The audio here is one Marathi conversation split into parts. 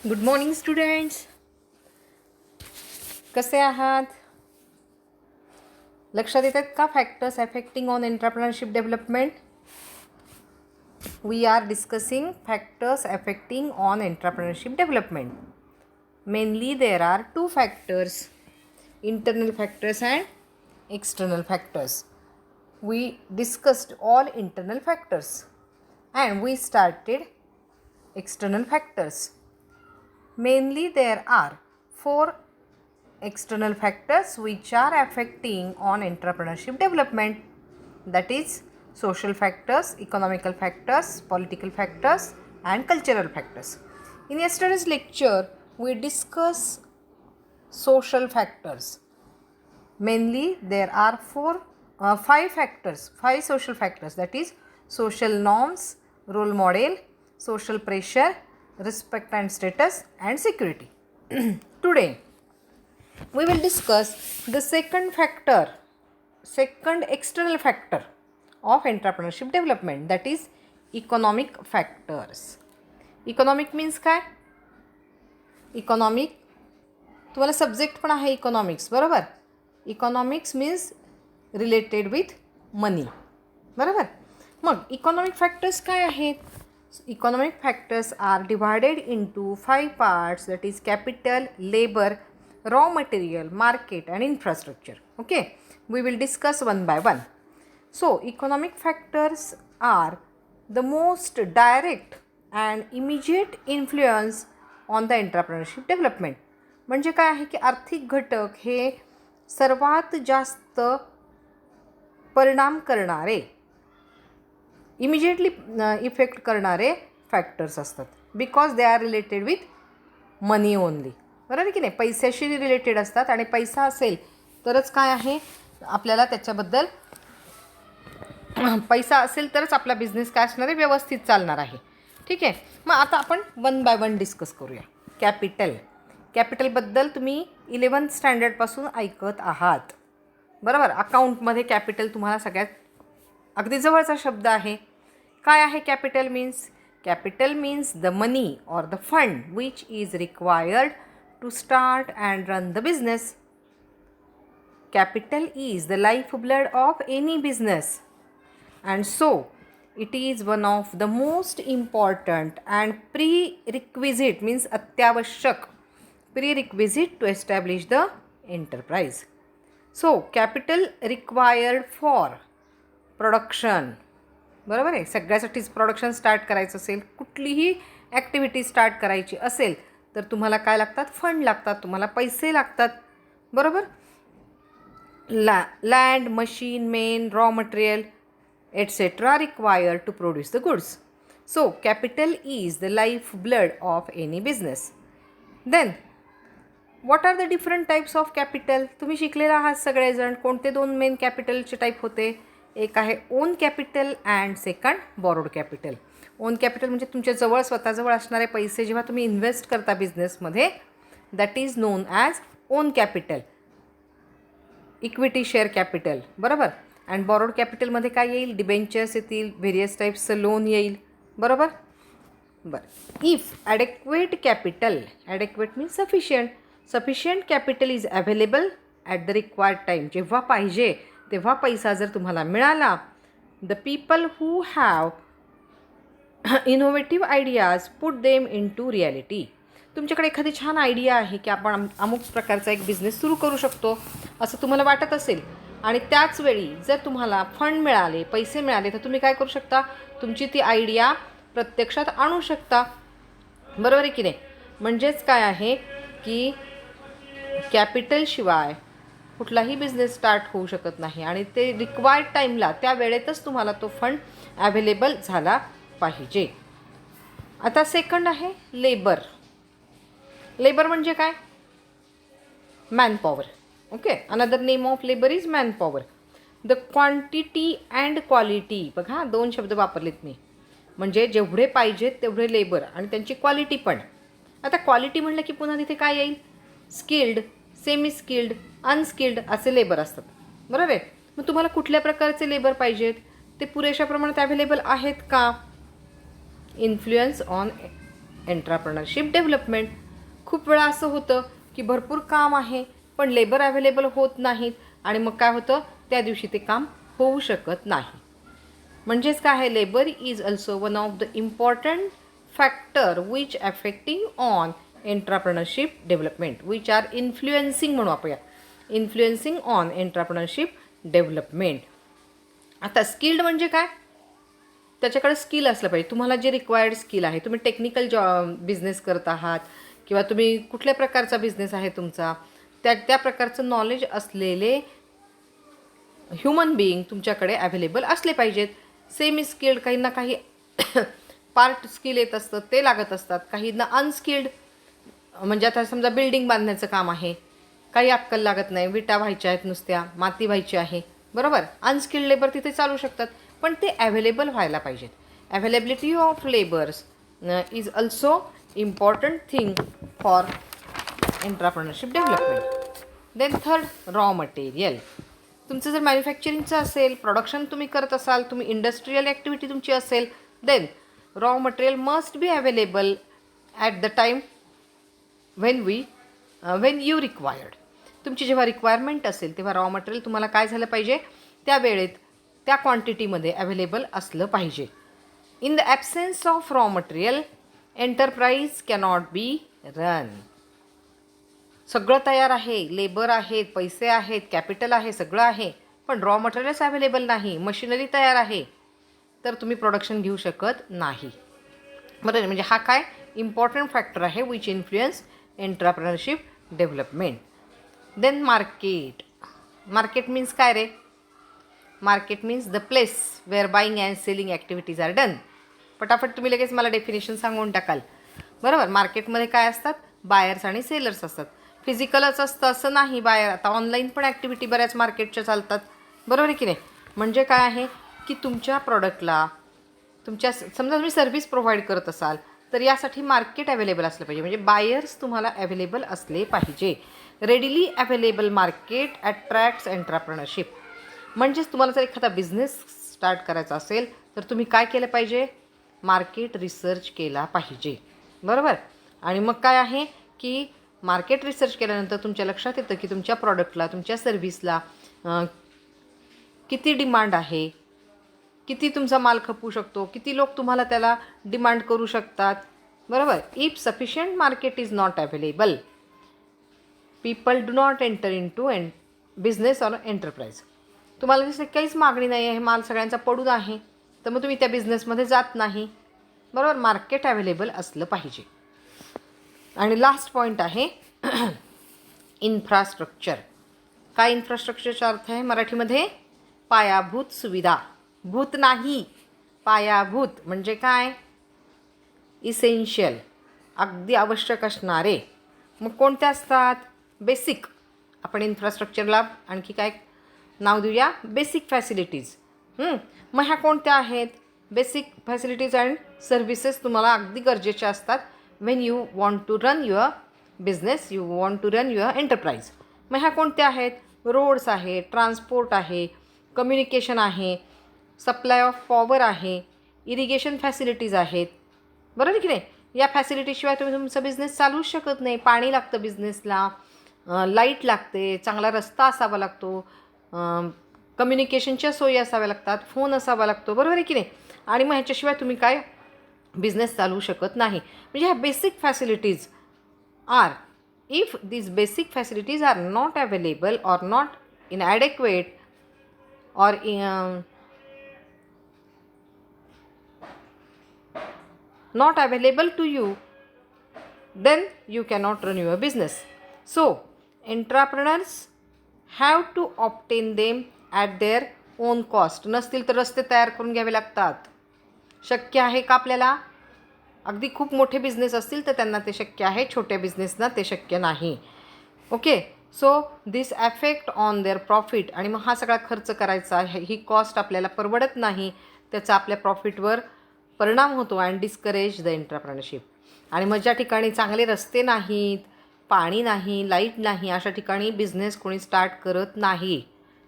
Good morning students. कसे आहात? लक्षात येतात का factors affecting on entrepreneurship development? We are discussing factors affecting on entrepreneurship development. Mainly there are two factors, internal factors and external factors. We discussed all internal factors and we started external factors. Mainly there are four external factors which are affecting on entrepreneurship development, that is social factors, economical factors, political factors and cultural factors. In yesterday's lecture we discuss social factors. Mainly there are five social factors, that is social norms, role model, social pressure, respect and status and security. Today we will discuss the second external factor of entrepreneurship development, that is economic factors. Economic means काय? इकॉनॉमिक तुम्हाला सब्जेक्ट पण आहे इकॉनॉमिक्स, बरोबर. Economics means related with money, बरोबर. मग इकॉनॉमिक फॅक्टर्स काय आहेत? Economic factors are divided into 5 parts, that is capital, labour, raw material, market and infrastructure. Okay, we will discuss one by one. So economic factors are the most direct and immediate influence on the entrepreneurship development. म्हणजे काय आहे की आर्थिक घटक हे सर्वात जास्त परिणाम करणारे, इमिजिएटली इफेक्ट करणारे फॅक्टर्स असतात, because they are related with money only. बरोबर की नाही? पैशाशी रिलेटेड असतात आणि पैसा असेल तरच काय आहे आपल्याला त्याच्याबद्दल, पैसा असेल तरच आपला बिझनेस काय असणार आहे, व्यवस्थित चालणार आहे. ठीक आहे. मग आता आपण वन बाय वन डिस्कस करूया. कॅपिटलबद्दल तुम्ही 11th स्टँडर्डपासून ऐकत आहात, बरोबर. अकाउंटमध्ये कॅपिटल तुम्हाला सगळ्यात अगदी जवळचा शब्द आहे. काय आहे capital means? Capital means the money or the fund which is required to start and run the business. Capital is the lifeblood of any business, and so it is one of the most important and prerequisite, means अत्यावश्यक prerequisite to establish the enterprise. So capital required for production, बरोबर आहे. सगळ्यासाठीच प्रोडक्शन स्टार्ट करायचं असेल, कुठलीही ॲक्टिव्हिटी स्टार्ट करायची असेल तर तुम्हाला काय लागतात? फंड लागतात, तुम्हाला पैसे लागतात, बरोबर. Land, machine, men, raw material etcetera required to produce the goods. So capital is the life blood of any business. Then what are the different types of capital? तुम्ही शिकलेला आहात सगळेजण. कोणते दोन मेन कॅपिटलचे टाईप होते? एक आहे on capital and second borrowed capital. On capital म्हणजे तुमच्याजवळ स्वतःजवळ असणारे पैसे जेव्हा तुम्ही इन्व्हेस्ट करता बिझनेसमध्ये, that is non as on capital. Equity share capital, बरोबर. अँड बॉरोड कॅपिटलमध्ये काय येईल? डिबेंचर्स येतील, व्हेरियस टाईप्सचं लोन येईल, बरोबर. बरं. If adequate capital, adequate means sufficient capital is available at the required time, जेव्हा पाहिजे तेव्हा पैसा जर तुम्हाला मिळाला, the people who have innovative ideas put them into reality. तुमच्याकडे एखादी छान आयडिया आहे की आपण अमुक प्रकारचा एक बिझनेस सुरू करू शकतो असं तुम्हाला वाटत असेल, आणि त्याचवेळी जर तुम्हाला फंड मिळाले, पैसे मिळाले, तर तुम्ही काय करू शकता? तुमची ती आयडिया प्रत्यक्षात आणू शकता, बरोबर आहे की नाही? म्हणजेच काय आहे की कॅपिटलशिवाय कुठलाही बिझनेस स्टार्ट होऊ शकत नाही, आणि ते रिक्वायर्ड टाईमला त्या वेळेतच तुम्हाला तो फंड ॲव्हेलेबल झाला पाहिजे. आता सेकंड आहे लेबर. लेबर म्हणजे काय? Manpower. Okay, another name of labour is manpower. The quantity and quality, बघा दोन शब्द वापरलेत मी, म्हणजे जेवढे पाहिजेत तेवढे लेबर आणि त्यांची क्वालिटी पण. आता क्वालिटी म्हणलं की पुन्हा तिथे काय येईल? स्किल्ड, सेमी स्किल्ड, अनस्किल्ड असे लेबर असतात, बरोबर आहे. मग तुम्हाला कुठल्या प्रकारचे लेबर पाहिजेत? ते पुरेशा प्रमाणात अवेलेबल आहेत का? Influence on entrepreneurship development. खूप वेळा असं होतं की भरपूर काम आहे पण लेबर अवेलेबल होत नाहीत आणि मग काय होतं, त्या दिवशी ते काम होऊ शकत नाही. म्हणजेच काय आहे, labour is also one of the important factor which affecting on entrepreneurship development, which are influencing म्हणू आपण, इन्फ्लुएन्सिंग ऑन एंट्राप्रेनरशिप डेव्हलपमेंट. आता स्किल्ड म्हणजे काय, त्याच्याकडे स्किल असलं पाहिजे. तुम्हाला जे रिक्वायर्ड स्किल आहे, तुम्ही टेक्निकल बिझनेस करत आहात किंवा तुम्ही कुठल्या प्रकारचा बिझनेस आहे तुमचा, त्या प्रकारचं नॉलेज असलेले ह्युमन बिईंग तुमच्याकडे अवेलेबल असले पाहिजेत. सेमी स्किल्ड, काहींना काही पार्ट स्किल येत असतं ते लागत असतात, काहींना अनस्किल्ड, म्हणजे आता समजा बिल्डिंग बांधण्याचं काम आहे, काही अक्कल लागत नाही, विटा व्हायच्या आहेत नुसत्या, माती व्हायची आहे, बरोबर. अनस्किल्ड लेबर तिथे चालू शकतात पण ते अवेलेबल व्हायला पाहिजेत. Availability of labours is also important thing for entrepreneurship development. Then third, raw material. तुमचं जर मॅन्युफॅक्चरिंगचं असेल, प्रोडक्शन तुम्ही करत असाल, तुम्ही इंडस्ट्रियल ॲक्टिव्हिटी तुमची असेल, then raw material must be available at the time when you required. तुमची जेव्हा रिक्वायरमेंट असेल तेव्हा रॉ मटेरियल तुम्हाला काय झालं पाहिजे, त्या वेळेत त्या क्वांटिटीमध्ये अवेलेबल असलं पाहिजे. In the absence of raw material enterprise cannot be run. सगळं तयार आहे, लेबर आहेत, पैसे आहेत, कॅपिटल आहे, सगळं आहे, पण रॉ मटेरियल्स अवेलेबल नाही, मशिनरी तयार आहे, तर तुम्ही प्रोडक्शन घेऊ शकत नाही. बरोबर. म्हणजे हा काय इम्पॉर्टंट फॅक्टर आहे which influence entrepreneurship development. Then market. Market means काय रे, market means the place where buying and selling activities are done. पटापट तुम्ही लगेच मला डेफिनेशन सांगून टाकाल, बरोबर. मार्केटमध्ये काय असतात, बायर्स आणि सेलर्स असतात. फिजिकलच असतं असं नाही, बायर आता ऑनलाईन पण ॲक्टिव्हिटी बऱ्याच मार्केटच्या चालतात, बरोबर आहे की नाही. म्हणजे काय आहे की तुमच्या प्रॉडक्टला, तुमच्या समजा तुम्ही सर्व्हिस प्रोव्हाइड करत असाल तर यासाठी मार्केट अवेलेबल असलं पाहिजे, म्हणजे बायर्स तुम्हाला अवेलेबल असले पाहिजे. Readily available market attracts entrepreneurship. म्हणजेच तुम्हाला जर एखादा बिझनेस स्टार्ट करायचा असेल तर तुम्ही काय केलं पाहिजे, मार्केट रिसर्च केला पाहिजे, बरोबर. आणि मग काय आहे की मार्केट रिसर्च केल्यानंतर तुमच्या लक्षात येतं की तुमच्या प्रॉडक्टला, तुमच्या सर्व्हिसला किती डिमांड आहे, किती तुमचा माल खपू शकतो, किती लोक तुम्हाला त्याला डिमांड करू शकतात, बरोबर. If sufficient market is not available, people do not enter in to business or enterprise. तुम्हाला जसं काहीच मागणी नाही आहे, माल सगळ्यांचा पडून आहे, तर मग तुम्ही त्या बिझनेसमध्ये जात नाही, बरोबर. मार्केट अवेलेबल असलं पाहिजे. आणि लास्ट पॉईंट आहे इन्फ्रास्ट्रक्चर. काय इन्फ्रास्ट्रक्चरचा अर्थ आहे मराठीमध्ये, पायाभूत सुविधा. भूत नाही, पायाभूत म्हणजे काय, इसेन्शियल, अगदी आवश्यक असणारे. मग कोणत्या असतात, बेसिक. आपण इन्फ्रास्ट्रक्चरला आणखी काय नाव देऊया, बेसिक फॅसिलिटीज. मग ह्या कोणत्या आहेत, बेसिक फॅसिलिटीज अँड सर्व्हिसेस तुम्हाला अगदी गरजेच्या असतात when you want to run your business, you want to run your enterprise. मग ह्या कोणत्या आहेत, रोड्स आहे, ट्रान्सपोर्ट आहे, कम्युनिकेशन आहे, सप्लाय ऑफ पॉवर आहे, इरिगेशन फॅसिलिटीज आहेत, बरोबर आहे की नाही. या फॅसिलिटीशिवाय तुम्ही तुमचा बिझनेस चालूच शकत नाही. पाणी लागतं बिझनेसला, लाईट लागते, चांगला रस्ता असावा लागतो, कम्युनिकेशनच्या सोयी असाव्या लागतात, फोन असावा लागतो, बरोबर आहे की नाही. आणि मग ह्याच्याशिवाय तुम्ही काय बिझनेस चालू शकत नाही. म्हणजे ह्या basic facilities are, if these basic facilities are not available or not inadequate or not available to you, then you cannot run your business. So entrepreneurs have to obtain them at their own cost. नसतील तर रस्ते तयार करून घ्यावे लागतात. शक्य आहे का आपल्याला, अगदी खूप मोठे बिझनेस असतील तर त्यांना ते शक्य आहे, छोट्या बिझनेसना ते शक्य नाही. Okay. So this affect on their profit. आणि मग हा सगळा खर्च करायचा, ही कॉस्ट आपल्याला परवडत नाही, त्याचा आपल्या प्रॉफिटवर परिणाम होतो अँड डिस्करेज द एंटरप्रेनरशिप. आणि मग ज्या ठिकाणी चांगले रस्ते नाहीत, पाणी नाही, लाईट नाही, अशा ठिकाणी बिझनेस कोणी स्टार्ट करत नाही.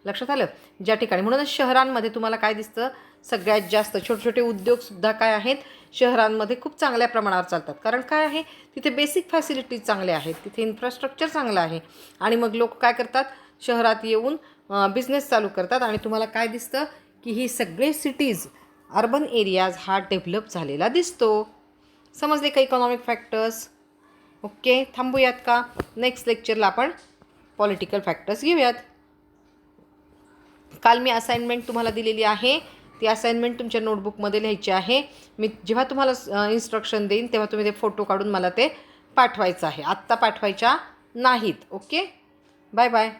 लक्षात आलं. ज्या ठिकाणी, म्हणूनच शहरांमध्ये तुम्हाला काय दिसतं सगळ्यात जास्त. छोटे छोटे उद्योगसुद्धा काय आहेत, शहरांमध्ये खूप चांगल्या प्रमाणावर चालतात. कारण काय आहे, तिथे बेसिक फॅसिलिटीज चांगल्या आहेत, तिथे इन्फ्रास्ट्रक्चर चांगलं आहे. आणि मग लोक काय करतात, शहरात येऊन बिझनेस चालू करतात. आणि तुम्हाला काय दिसतं की ही सगळे सिटीज, अर्बन एरियाज हा डेव्हलप झालेला दिसतो. समजले का इकॉनॉमिक फॅक्टर्स? ओके, थांबूयात का? नेक्स्ट लेक्चरला आपण पॉलिटिकल फॅक्टर्स घेऊयात. काल मी असाइनमेंट तुम्हाला दिलेली आहे, ती असाइनमेंट तुमच्या नोटबुकमध्ये लिहायची आहे. मी जेव्हा तुम्हाला इन्स्ट्रक्शन देईन तेव्हा तुम्ही ते फोटो काढून मला ते पाठवायचं आहे. आत्ता पाठवायच्या नाहीत. Okay, bye bye.